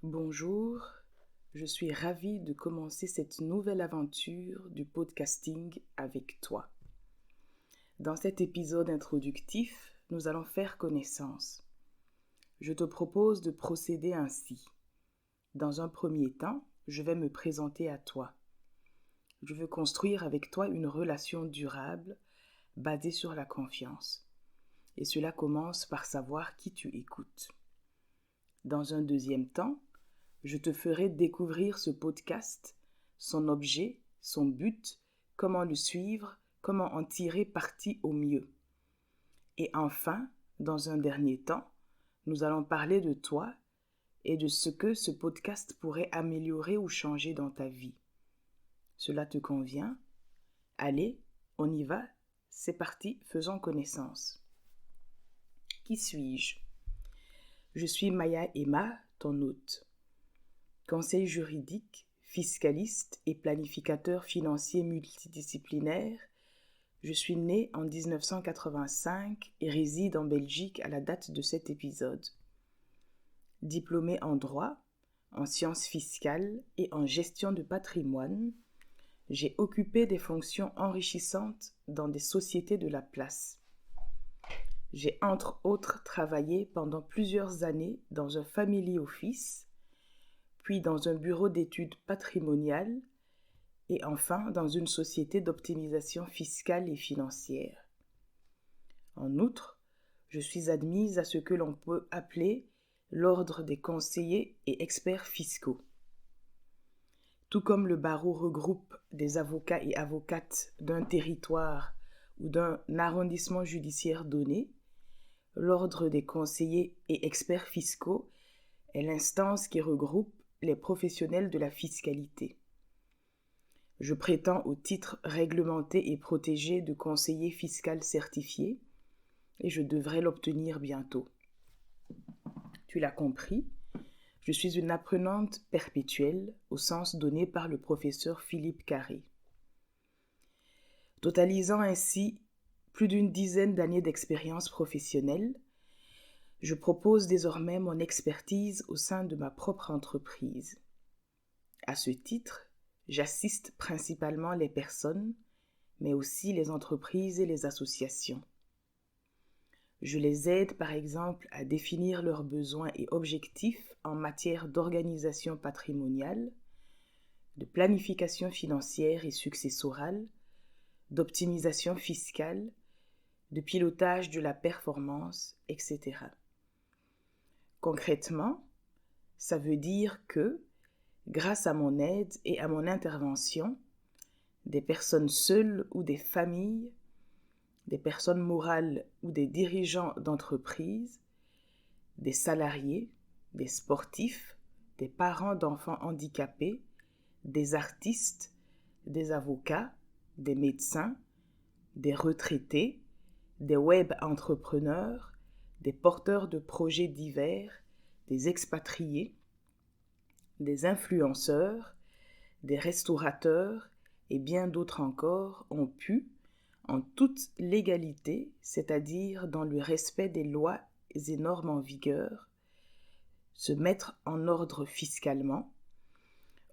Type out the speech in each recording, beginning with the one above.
Bonjour, je suis ravie de commencer cette nouvelle aventure du podcasting avec toi. Dans cet épisode introductif, nous allons faire connaissance. Je te propose de procéder ainsi. Dans un premier temps, je vais me présenter à toi. Je veux construire avec toi une relation durable basée sur la confiance. Et cela commence par savoir qui tu écoutes. Dans un deuxième temps, je te ferai découvrir ce podcast, son objet, son but, comment le suivre, comment en tirer parti au mieux. Et enfin, dans un dernier temps, nous allons parler de toi et de ce que ce podcast pourrait améliorer ou changer dans ta vie. Cela te convient? Allez, on y va, c'est parti, faisons connaissance. Qui suis-je? Je suis Maya Emma, ton hôte. Conseil juridique, fiscaliste et planificateur financier multidisciplinaire, je suis née en 1985 et réside en Belgique à la date de cet épisode. Diplômée en droit, en sciences fiscales et en gestion de patrimoine, j'ai occupé des fonctions enrichissantes dans des sociétés de la place. J'ai entre autres travaillé pendant plusieurs années dans un family office, puis dans un bureau d'études patrimoniales et enfin dans une société d'optimisation fiscale et financière. En outre, je suis admise à ce que l'on peut appeler l'ordre des conseillers et experts fiscaux. Tout comme le barreau regroupe des avocats et avocates d'un territoire ou d'un arrondissement judiciaire donné, l'ordre des conseillers et experts fiscaux est l'instance qui regroupe les professionnels de la fiscalité. Je prétends au titre réglementé et protégé de conseiller fiscal certifié et je devrais l'obtenir bientôt. Tu l'as compris, je suis une apprenante perpétuelle au sens donné par le professeur Philippe Carré. Totalisant ainsi plus d'une dizaine d'années d'expérience professionnelle, je propose désormais mon expertise au sein de ma propre entreprise. À ce titre, j'assiste principalement les personnes, mais aussi les entreprises et les associations. Je les aide par exemple à définir leurs besoins et objectifs en matière d'organisation patrimoniale, de planification financière et successorale, d'optimisation fiscale, de pilotage de la performance, etc. Concrètement, ça veut dire que, grâce à mon aide et à mon intervention, des personnes seules ou des familles, des personnes morales ou des dirigeants d'entreprises, des salariés, des sportifs, des parents d'enfants handicapés, des artistes, des avocats, des médecins, des retraités, des web entrepreneurs, des porteurs de projets divers, des expatriés, des influenceurs, des restaurateurs et bien d'autres encore ont pu, en toute légalité, c'est-à-dire dans le respect des lois et normes en vigueur, se mettre en ordre fiscalement,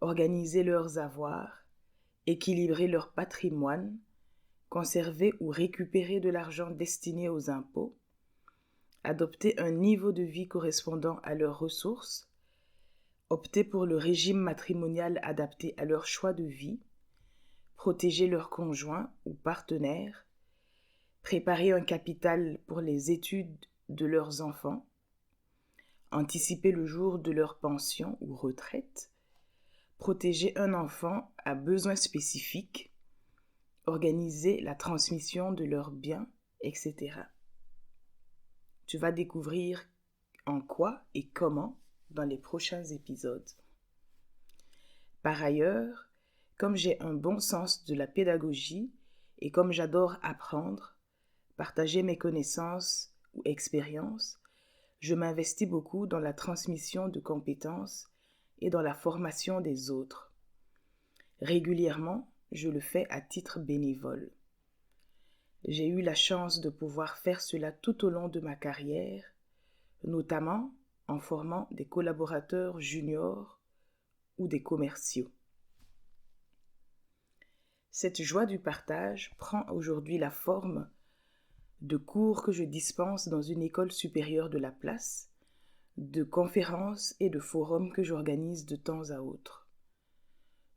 organiser leurs avoirs, équilibrer leur patrimoine, conserver ou récupérer de l'argent destiné aux impôts, adopter un niveau de vie correspondant à leurs ressources, opter pour le régime matrimonial adapté à leur choix de vie, protéger leurs conjoints ou partenaires, préparer un capital pour les études de leurs enfants, anticiper le jour de leur pension ou retraite, protéger un enfant à besoins spécifiques, organiser la transmission de leurs biens, etc. Tu vas découvrir en quoi et comment dans les prochains épisodes. Par ailleurs, comme j'ai un bon sens de la pédagogie et comme j'adore apprendre, partager mes connaissances ou expériences, je m'investis beaucoup dans la transmission de compétences et dans la formation des autres. Régulièrement, je le fais à titre bénévole. J'ai eu la chance de pouvoir faire cela tout au long de ma carrière, notamment en formant des collaborateurs juniors ou des commerciaux. Cette joie du partage prend aujourd'hui la forme de cours que je dispense dans une école supérieure de la place, de conférences et de forums que j'organise de temps à autre.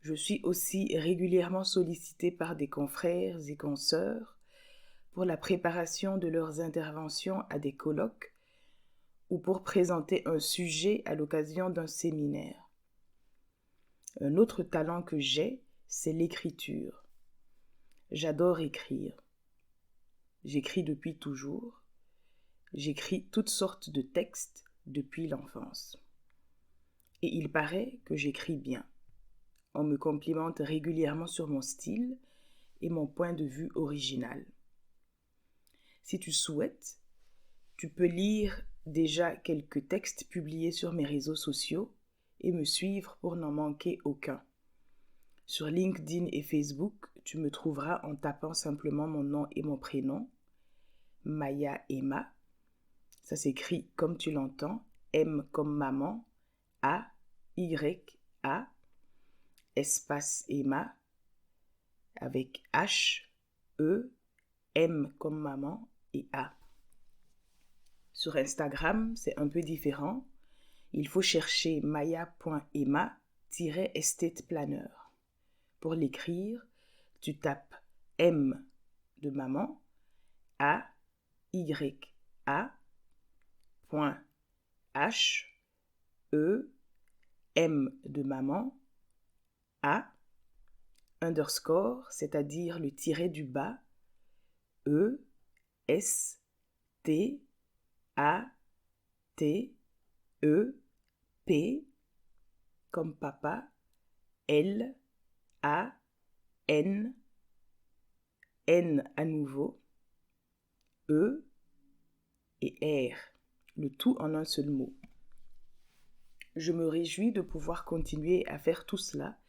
Je suis aussi régulièrement sollicitée par des confrères et consoeurs pour la préparation de leurs interventions à des colloques ou pour présenter un sujet à l'occasion d'un séminaire. Un autre talent que j'ai, c'est l'écriture. J'adore écrire. J'écris depuis toujours. J'écris toutes sortes de textes depuis l'enfance. Et il paraît que j'écris bien. On me complimente régulièrement sur mon style et mon point de vue original. Si tu souhaites, tu peux lire déjà quelques textes publiés sur mes réseaux sociaux et me suivre pour n'en manquer aucun. Sur LinkedIn et Facebook, tu me trouveras en tapant simplement mon nom et mon prénom, Maya Emma. Ça s'écrit comme tu l'entends, M comme maman, A, Y, A, espace Emma, avec H, E, M comme maman et A. Sur Instagram, c'est un peu différent. Il faut chercher maya.emma-estate-planner. Pour l'écrire, tu tapes M de maman, A, Y, A, point H, E, M de maman, A, underscore, c'est-à-dire le tiret du bas, E, S, T, A, T, E, P, comme papa, L, A, N, N à nouveau, E et R, le tout en un seul mot. Je me réjouis de pouvoir continuer à faire tout cela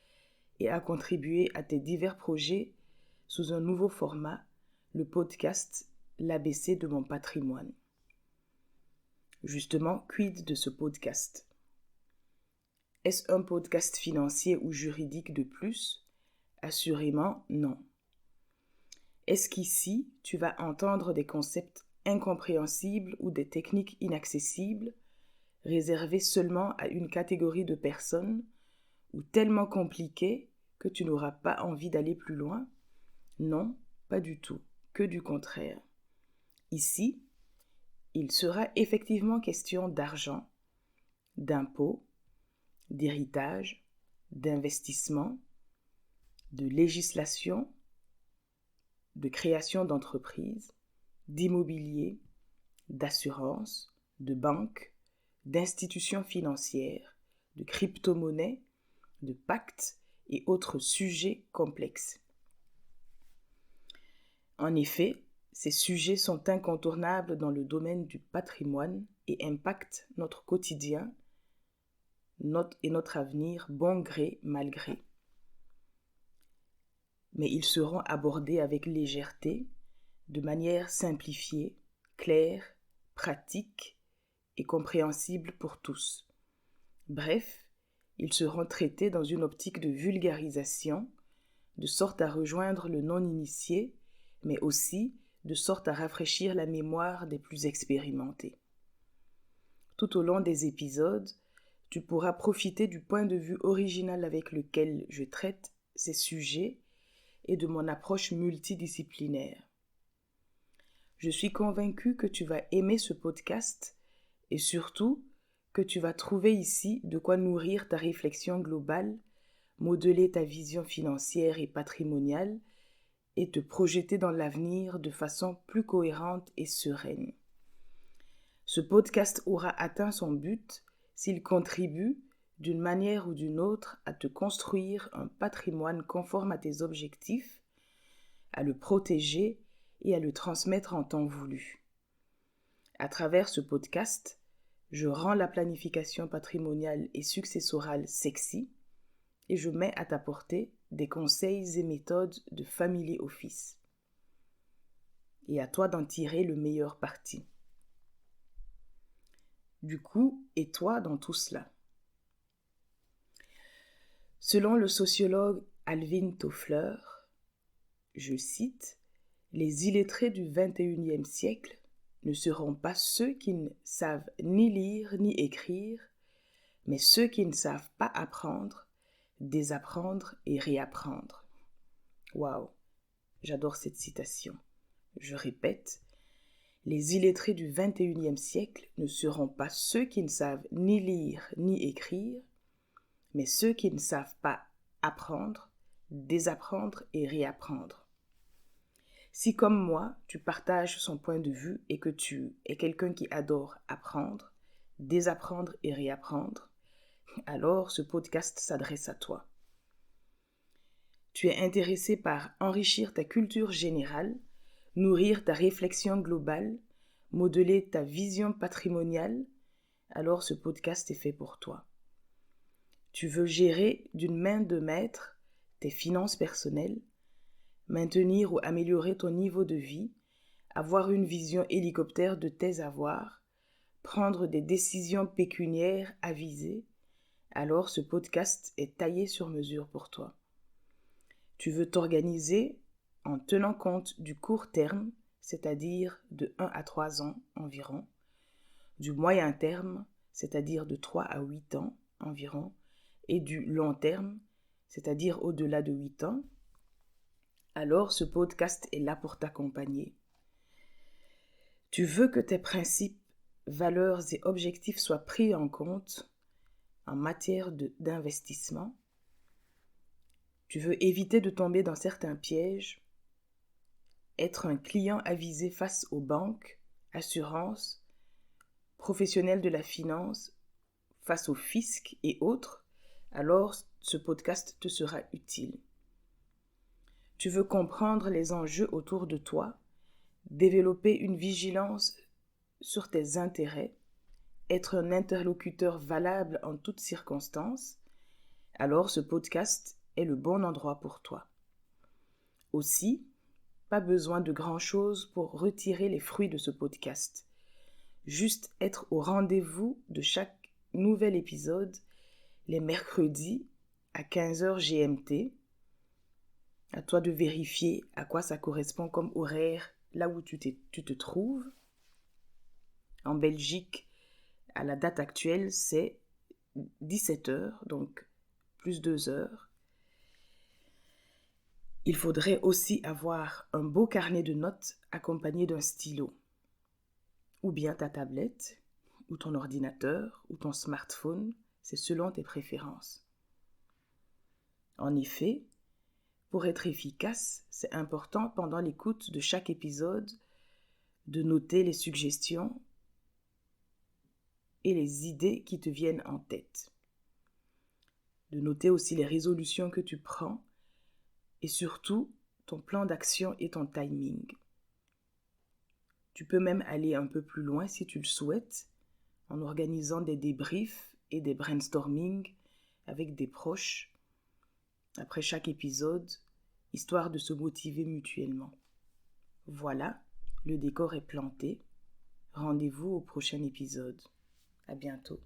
et à contribuer à tes divers projets sous un nouveau format, le podcast L'ABC de mon patrimoine. Justement, quid de ce podcast? Est-ce un podcast financier ou juridique de plus? Assurément, non. Est-ce qu'ici, tu vas entendre des concepts incompréhensibles ou des techniques inaccessibles, réservées seulement à une catégorie de personnes, ou tellement compliquées que tu n'auras pas envie d'aller plus loin? Non, pas du tout, que du contraire. Ici, il sera effectivement question d'argent, d'impôts, d'héritage, d'investissement, de législation, de création d'entreprises, d'immobilier, d'assurance, de banque, d'institutions financières, de crypto-monnaies, de pactes et autres sujets complexes. En effet, ces sujets sont incontournables dans le domaine du patrimoine et impactent notre quotidien et notre avenir, bon gré, mal gré. Mais ils seront abordés avec légèreté, de manière simplifiée, claire, pratique et compréhensible pour tous. Bref, ils seront traités dans une optique de vulgarisation, de sorte à rejoindre le non-initié, mais aussi de sorte à rafraîchir la mémoire des plus expérimentés. Tout au long des épisodes, tu pourras profiter du point de vue original avec lequel je traite ces sujets et de mon approche multidisciplinaire. Je suis convaincue que tu vas aimer ce podcast et surtout que tu vas trouver ici de quoi nourrir ta réflexion globale, modeler ta vision financière et patrimoniale et te projeter dans l'avenir de façon plus cohérente et sereine. Ce podcast aura atteint son but s'il contribue, d'une manière ou d'une autre, à te construire un patrimoine conforme à tes objectifs, à le protéger et à le transmettre en temps voulu. À travers ce podcast, je rends la planification patrimoniale et successorale sexy et je mets à ta portée des conseils et méthodes de family office. Et à toi d'en tirer le meilleur parti. Du coup, et toi dans tout cela? Selon le sociologue Alvin Toffler, je cite, « Les illettrés du XXIe siècle ne seront pas ceux qui ne savent ni lire ni écrire, mais ceux qui ne savent pas apprendre, désapprendre et réapprendre. » Waouh, j'adore cette citation. Je répète, les illettrés du XXIe siècle ne seront pas ceux qui ne savent ni lire ni écrire, mais ceux qui ne savent pas apprendre, désapprendre et réapprendre. Si comme moi, tu partages son point de vue et que tu es quelqu'un qui adore apprendre, désapprendre et réapprendre, alors ce podcast s'adresse à toi. Tu es intéressé par enrichir ta culture générale, nourrir ta réflexion globale, modeler ta vision patrimoniale, alors ce podcast est fait pour toi. Tu veux gérer d'une main de maître tes finances personnelles, maintenir ou améliorer ton niveau de vie, avoir une vision hélicoptère de tes avoirs, prendre des décisions pécuniaires avisées, alors ce podcast est taillé sur mesure pour toi. Tu veux t'organiser en tenant compte du court terme, c'est-à-dire de 1 à 3 ans environ, du moyen terme, c'est-à-dire de 3 à 8 ans environ, et du long terme, c'est-à-dire au-delà de 8 ans, alors ce podcast est là pour t'accompagner. Tu veux que tes principes, valeurs et objectifs soient pris en compte en matière d'investissement. Tu veux éviter de tomber dans certains pièges, être un client avisé face aux banques, assurances, professionnels de la finance, face au fisc et autres, alors ce podcast te sera utile. Tu veux comprendre les enjeux autour de toi, développer une vigilance sur tes intérêts, être un interlocuteur valable en toutes circonstances, alors ce podcast est le bon endroit pour toi. Aussi, pas besoin de grand-chose pour retirer les fruits de ce podcast. Juste être au rendez-vous de chaque nouvel épisode les mercredis à 15h GMT. À toi de vérifier à quoi ça correspond comme horaire là où tu te trouves. En Belgique, à la date actuelle, c'est 17h, donc plus 2 heures. Il faudrait aussi avoir un beau carnet de notes accompagné d'un stylo, ou bien ta tablette, ou ton ordinateur, ou ton smartphone, c'est selon tes préférences. En effet, pour être efficace, c'est important pendant l'écoute de chaque épisode de noter les suggestions et les idées qui te viennent en tête. De noter aussi les résolutions que tu prends et surtout ton plan d'action et ton timing. Tu peux même aller un peu plus loin si tu le souhaites en organisant des débriefs et des brainstorming avec des proches après chaque épisode, histoire de se motiver mutuellement. Voilà, le décor est planté. Rendez-vous au prochain épisode. À bientôt.